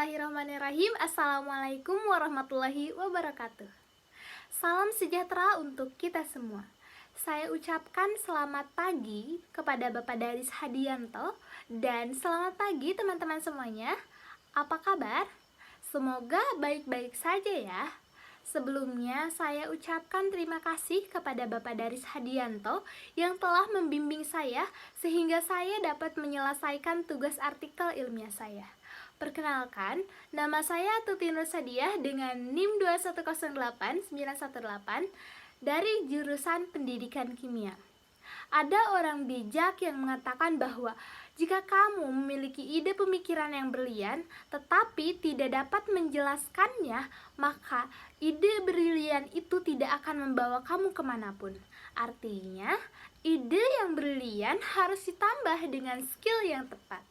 Bismillahirrahmanirrahim. Assalamualaikum warahmatullahi wabarakatuh. Salam sejahtera untuk kita semua. Saya ucapkan selamat pagi kepada Bapak Daris Hadianto dan selamat pagi teman-teman semuanya. Apa kabar? Semoga baik-baik saja ya. Sebelumnya saya ucapkan terima kasih kepada Bapak Daris Hadianto yang telah membimbing saya sehingga saya dapat menyelesaikan tugas artikel ilmiah saya. Perkenalkan, nama saya Tuti Nur Sadiah dengan NIM 2108918 dari jurusan Pendidikan Kimia. Ada orang bijak yang mengatakan bahwa jika kamu memiliki ide pemikiran yang brilian tetapi tidak dapat menjelaskannya, maka ide brilian itu tidak akan membawa kamu kemanapun. Artinya, ide yang brilian harus ditambah dengan skill yang tepat.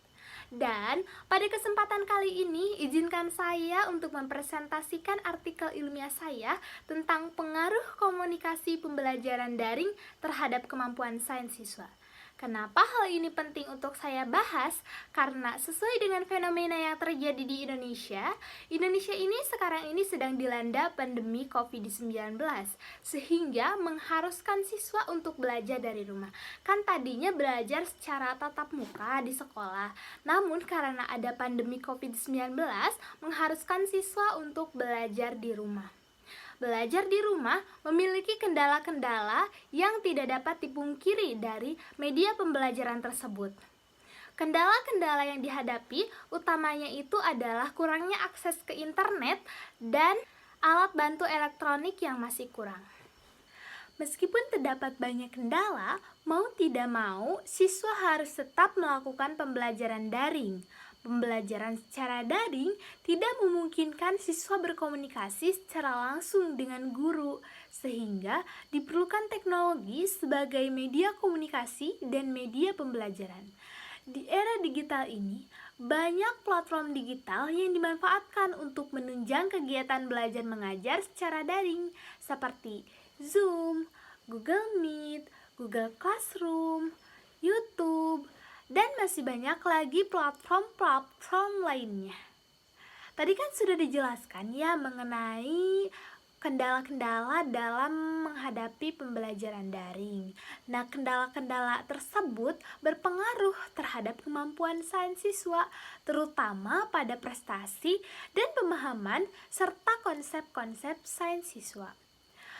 Dan pada kesempatan kali ini, izinkan saya untuk mempresentasikan artikel ilmiah saya tentang pengaruh komunikasi pembelajaran daring terhadap kemampuan sains siswa. Kenapa hal ini penting untuk saya bahas? Karena sesuai dengan fenomena yang terjadi di Indonesia ini sekarang ini sedang dilanda pandemi COVID-19, sehingga mengharuskan siswa untuk belajar dari rumah. Kan tadinya belajar secara tatap muka di sekolah, namun karena ada pandemi COVID-19, mengharuskan siswa untuk belajar di rumah. Belajar di rumah memiliki kendala-kendala yang tidak dapat dipungkiri dari media pembelajaran tersebut. Kendala-kendala yang dihadapi utamanya itu adalah kurangnya akses ke internet dan alat bantu elektronik yang masih kurang. Meskipun terdapat banyak kendala, mau tidak mau siswa harus tetap melakukan pembelajaran daring. Pembelajaran secara daring tidak memungkinkan siswa berkomunikasi secara langsung dengan guru, sehingga diperlukan teknologi sebagai media komunikasi dan media pembelajaran. Di era digital ini, banyak platform digital yang dimanfaatkan untuk menunjang kegiatan belajar mengajar secara daring, seperti Zoom, Google Meet, Google Classroom, YouTube, dan masih banyak lagi platform-platform lainnya. Tadi kan sudah dijelaskan ya mengenai kendala-kendala dalam menghadapi pembelajaran daring. Nah, kendala-kendala tersebut berpengaruh terhadap kemampuan sains siswa, terutama pada prestasi dan pemahaman serta konsep-konsep sains siswa.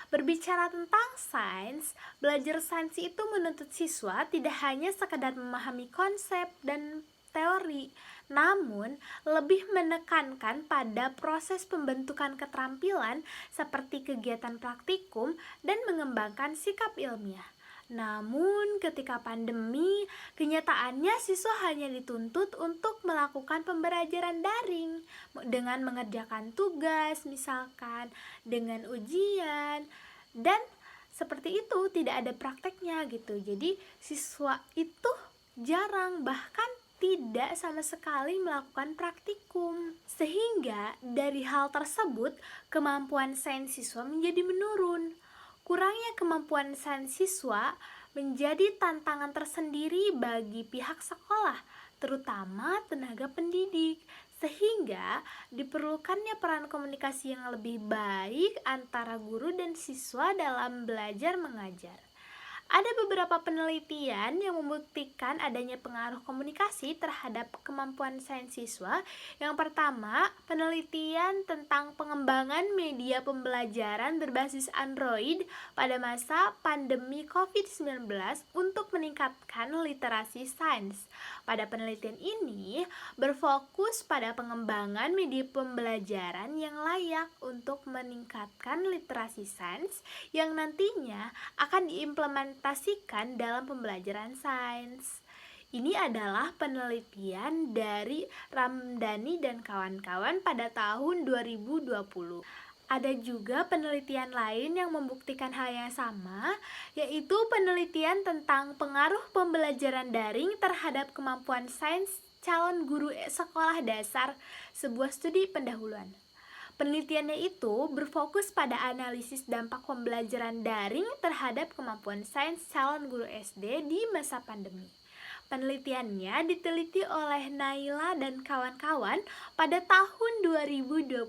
Berbicara tentang sains, belajar sains itu menuntut siswa tidak hanya sekadar memahami konsep dan teori, namun lebih menekankan pada proses pembentukan keterampilan seperti kegiatan praktikum dan mengembangkan sikap ilmiah. Namun ketika pandemi, kenyataannya siswa hanya dituntut untuk melakukan pembelajaran daring dengan mengerjakan tugas misalkan, dengan ujian, dan seperti itu tidak ada prakteknya gitu. Jadi siswa itu jarang bahkan tidak sama sekali melakukan praktikum. Sehingga dari hal tersebut kemampuan sains siswa menjadi menurun. Kurangnya kemampuan sains siswa menjadi tantangan tersendiri bagi pihak sekolah, terutama tenaga pendidik, sehingga diperlukannya peran komunikasi yang lebih baik antara guru dan siswa dalam belajar mengajar. Ada beberapa penelitian yang membuktikan adanya pengaruh komunikasi terhadap kemampuan sains siswa. Yang pertama, penelitian tentang pengembangan media pembelajaran berbasis Android pada masa pandemi COVID-19 untuk meningkatkan literasi sains. Pada penelitian ini berfokus pada pengembangan media pembelajaran yang layak untuk meningkatkan literasi sains yang nantinya akan diimplementasikan dalam pembelajaran sains. Ini adalah penelitian dari Ramdhani dan kawan-kawan pada tahun 2020. Ada juga penelitian lain yang membuktikan hal yang sama, yaitu penelitian tentang pengaruh pembelajaran daring terhadap kemampuan sains calon guru sekolah dasar, sebuah studi pendahuluan. Penelitiannya itu berfokus pada analisis dampak pembelajaran daring terhadap kemampuan sains calon guru SD di masa pandemi. Penelitiannya diteliti oleh Naila dan kawan-kawan pada tahun 2021.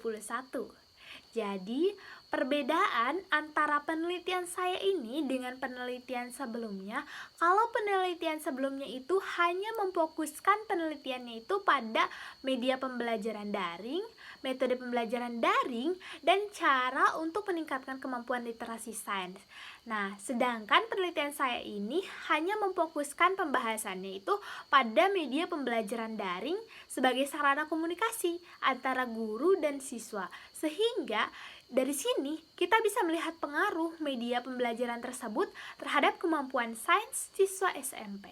Jadi, perbedaan antara penelitian saya ini dengan penelitian sebelumnya, kalau penelitian sebelumnya itu hanya memfokuskan penelitiannya itu pada media pembelajaran daring, metode pembelajaran daring, dan cara untuk meningkatkan kemampuan literasi sains. Nah, sedangkan penelitian saya ini hanya memfokuskan pembahasannya itu pada media pembelajaran daring sebagai sarana komunikasi antara guru dan siswa. Sehingga dari sini kita bisa melihat pengaruh media pembelajaran tersebut terhadap kemampuan sains siswa SMP.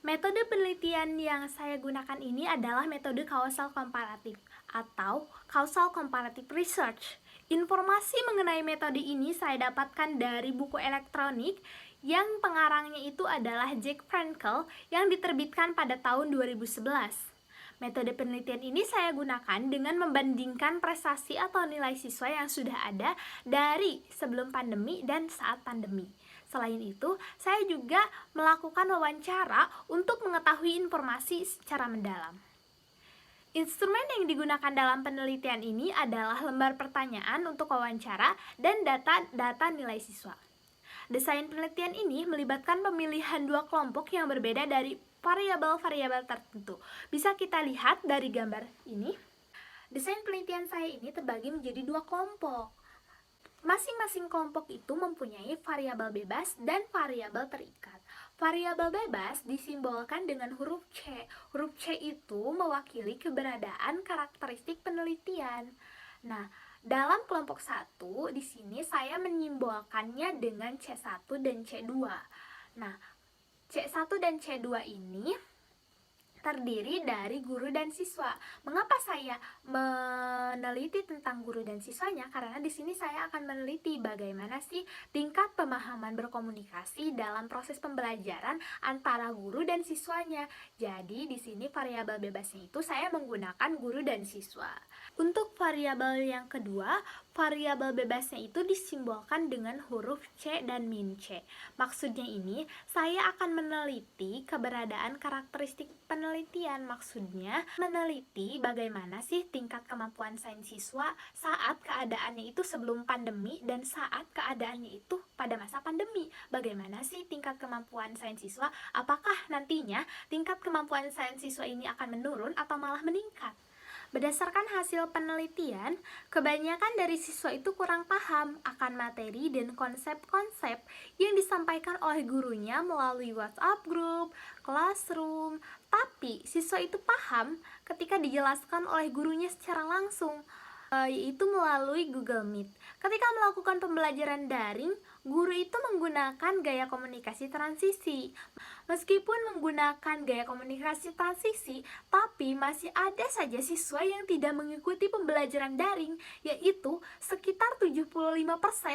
Metode penelitian yang saya gunakan ini adalah metode causal comparative atau causal comparative research. Informasi mengenai metode ini saya dapatkan dari buku elektronik yang pengarangnya itu adalah Jack Frenkel yang diterbitkan pada tahun 2011. Metode penelitian ini saya gunakan dengan membandingkan prestasi atau nilai siswa yang sudah ada dari sebelum pandemi dan saat pandemi. Selain itu, saya juga melakukan wawancara untuk mengetahui informasi secara mendalam. Instrumen yang digunakan dalam penelitian ini adalah lembar pertanyaan untuk wawancara dan data nilai siswa. Desain penelitian ini melibatkan pemilihan dua kelompok yang berbeda dari variabel-variabel tertentu. Bisa kita lihat dari gambar ini. Desain penelitian saya ini terbagi menjadi dua kelompok. Masing-masing kelompok itu mempunyai variabel bebas dan variabel terikat. Variabel bebas disimbolkan dengan huruf C. Huruf C itu mewakili keberadaan karakteristik penelitian. Nah, dalam kelompok 1 di sini saya menyimbolkannya dengan C1 dan C2. Nah, C1 dan C2 ini terdiri dari guru dan siswa. Mengapa saya meneliti tentang guru dan siswanya? Karena di sini saya akan meneliti bagaimana sih tingkat pemahaman berkomunikasi dalam proses pembelajaran antara guru dan siswanya. Jadi di sini variabel bebasnya itu saya menggunakan guru dan siswa. Untuk variabel yang kedua, variabel bebasnya itu disimbolkan dengan huruf C dan min C. Maksudnya ini, saya akan meneliti keberadaan karakteristik penelitian. Maksudnya, meneliti bagaimana sih tingkat kemampuan sains siswa saat keadaannya itu sebelum pandemi dan saat keadaannya itu pada masa pandemi. Bagaimana sih tingkat kemampuan sains siswa? Apakah nantinya tingkat kemampuan sains siswa ini akan menurun atau malah meningkat? Berdasarkan hasil penelitian, kebanyakan dari siswa itu kurang paham akan materi dan konsep-konsep yang disampaikan oleh gurunya melalui WhatsApp group, classroom. Tapi siswa itu paham ketika dijelaskan oleh gurunya secara langsung, yaitu melalui Google Meet. Ketika melakukan pembelajaran daring, guru itu menggunakan gaya komunikasi transisi. Meskipun menggunakan gaya komunikasi transisi, tapi masih ada saja siswa yang tidak mengikuti pembelajaran daring, yaitu sekitar 75%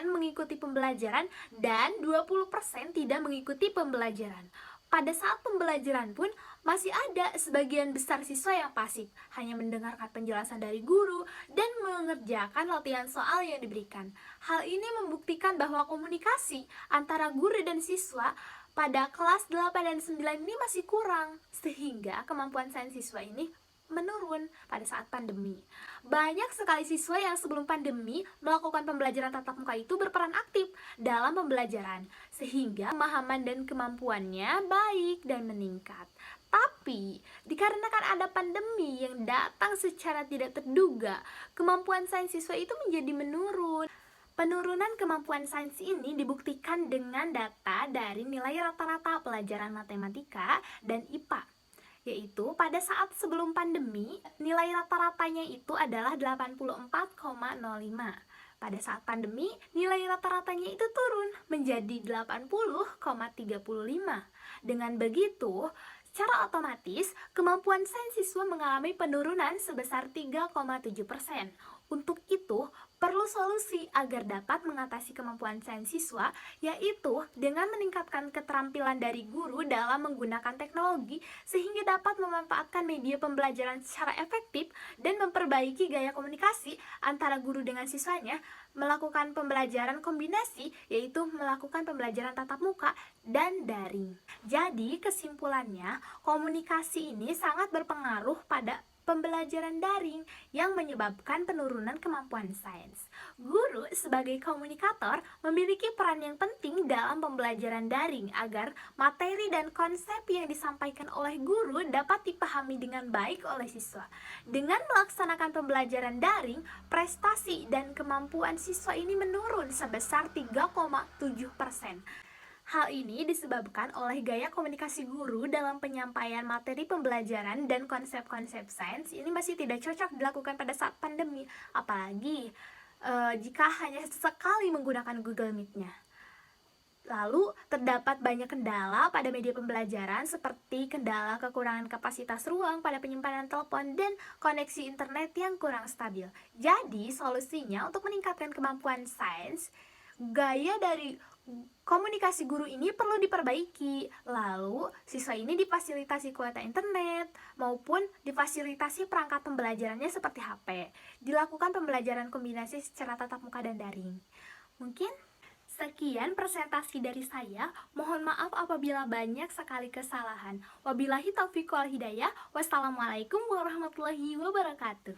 mengikuti pembelajaran dan 20% tidak mengikuti pembelajaran. Pada saat pembelajaran pun masih ada sebagian besar siswa yang pasif, hanya mendengarkan penjelasan dari guru dan mengerjakan latihan soal yang diberikan. Hal ini membuktikan bahwa komunikasi antara guru dan siswa pada kelas 8 dan 9 ini masih kurang, sehingga kemampuan sains siswa ini menurun pada saat pandemi. Banyak sekali siswa yang sebelum pandemi melakukan pembelajaran tatap muka itu berperan aktif dalam pembelajaran, sehingga pemahaman dan kemampuannya baik dan meningkat. Tapi, dikarenakan ada pandemi yang datang secara tidak terduga, kemampuan sains siswa itu menjadi menurun. Penurunan kemampuan sains ini dibuktikan dengan data dari nilai rata-rata pelajaran matematika dan IPA. Yaitu pada saat sebelum pandemi, nilai rata-ratanya itu adalah 84,05. Pada saat pandemi, nilai rata-ratanya itu turun menjadi 80,35. Dengan begitu, secara otomatis, kemampuan sains siswa mengalami penurunan sebesar 3,7%. Untuk itu, perlu solusi agar dapat mengatasi kemampuan sains siswa, yaitu dengan meningkatkan keterampilan dari guru dalam menggunakan teknologi sehingga dapat memanfaatkan media pembelajaran secara efektif dan memperbaiki gaya komunikasi antara guru dengan siswanya, melakukan pembelajaran kombinasi, yaitu melakukan pembelajaran tatap muka dan daring. Jadi, kesimpulannya, komunikasi ini sangat berpengaruh pada pembelajaran daring yang menyebabkan penurunan kemampuan sains. Guru sebagai komunikator memiliki peran yang penting dalam pembelajaran daring agar materi dan konsep yang disampaikan oleh guru dapat dipahami dengan baik oleh siswa. Dengan melaksanakan pembelajaran daring, prestasi dan kemampuan siswa ini menurun sebesar 3,7%. Hal ini disebabkan oleh gaya komunikasi guru dalam penyampaian materi pembelajaran dan konsep-konsep sains ini masih tidak cocok dilakukan pada saat pandemi, apalagi jika hanya sekali menggunakan Google Meet-nya. Lalu, terdapat banyak kendala pada media pembelajaran seperti kendala kekurangan kapasitas ruang pada penyimpanan telepon dan koneksi internet yang kurang stabil. Jadi, solusinya untuk meningkatkan kemampuan sains, gaya dari komunikasi guru ini perlu diperbaiki. Lalu, siswa ini difasilitasi kuota internet maupun difasilitasi perangkat pembelajarannya seperti HP. Dilakukan pembelajaran kombinasi secara tatap muka dan daring. Mungkin sekian presentasi dari saya. Mohon maaf apabila banyak sekali kesalahan. Wabillahi taufiq wal hidayah. Wassalamualaikum warahmatullahi wabarakatuh.